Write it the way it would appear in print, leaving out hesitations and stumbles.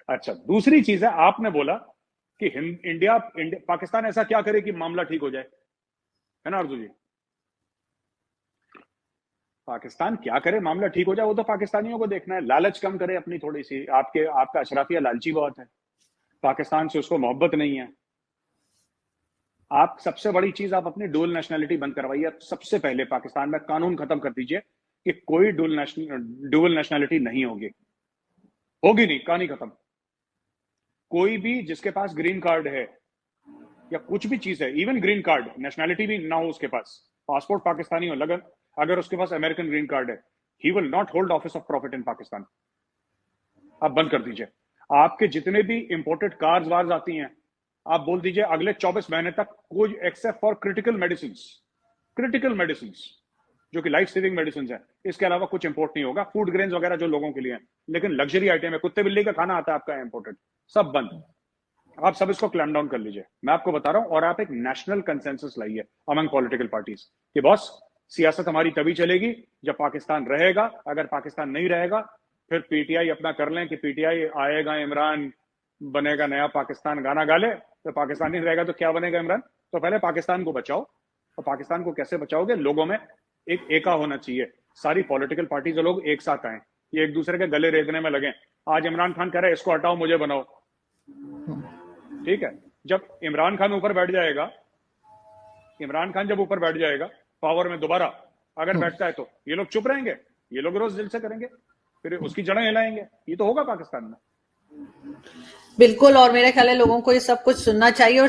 अच्छा, दूसरी चीज है, आपने बोला कि पाकिस्तान ऐसा क्या करे कि मामला ठीक हो जाए, है ना अर्जुन जी? पाकिस्तान क्या करे मामला ठीक हो जाए, वो तो पाकिस्तानियों को देखना है। लालच कम करे अपनी थोड़ी सी। आपका अशराफिया लालची बहुत है, पाकिस्तान से उसको मोहब्बत नहीं है। आप सबसे बड़ी चीज, आप अपनी डुअल नेशनैलिटी बंद करवाइए सबसे पहले। पाकिस्तान में कानून खत्म कर दीजिए कि कोई डुअल नेशनैलिटी नहीं होगी, होगी नहीं, कहानी खत्म। कोई भी जिसके पास ग्रीन कार्ड है या कुछ भी चीज है, इवन ग्रीन कार्ड, नेशनैलिटी भी ना हो उसके पास, पासपोर्ट पाकिस्तानी हो, लगन अगर उसके पास अमेरिकन ग्रीन कार्ड है, he will not hold office of profit in Pakistan. आप बंद कर दीजिए। आपके जितने भी इंपोर्टेड कार्स वार्स आती हैं, आप बोल दीजिए अगले 24 महीने तक कोई, एक्सेप्ट फॉर क्रिटिकल मेडिसिन जो कि लाइफ सेविंग मेडिसिन है, इसके अलावा कुछ इंपोर्ट नहीं होगा। फूड ग्रेन्स वगैरह जो लोगों के लिए हैं, लेकिन लग्जरी आइटम है, कुत्ते बिल्ली का खाना आता है आपका इंपोर्टेड, सब बंद। आप सब इसको क्लैम डाउन कर लीजिए, मैं आपको बता रहा हूं। और आप एक नेशनल कंसेंसस लाइए अमंग पॉलिटिकल पार्टीज कि बॉस, सियासत हमारी तभी चलेगी जब पाकिस्तान रहेगा। अगर पाकिस्तान नहीं रहेगा, फिर पीटीआई अपना कर लें कि पीटीआई आएगा, इमरान बनेगा नया पाकिस्तान, गाना गा ले। तो पाकिस्तान नहीं रहेगा तो क्या बनेगा इमरान? तो पहले पाकिस्तान को बचाओ। और पाकिस्तान को कैसे बचाओगे? लोगों में एक एका होना चाहिए, सारी पॉलिटिकल पार्टी के लोग एक साथ आए, ये एक दूसरे के गले रेगने में लगे। आज इमरान खान कह रहा है इसको हटाओ मुझे बनाओ, ठीक है। जब इमरान खान ऊपर बैठ जाएगा, इमरान खान जब ऊपर बैठ जाएगा पावर में दोबारा अगर बैठता है, तो ये लोग चुप रहेंगे? ये लोग रोज दिल से करेंगे, फिर उसकी जड़ें हिलाएंगे। ये तो होगा पाकिस्तान में। बिल्कुल। और मेरा ख्याल है लोगों को ये सब कुछ सुनना चाहिए और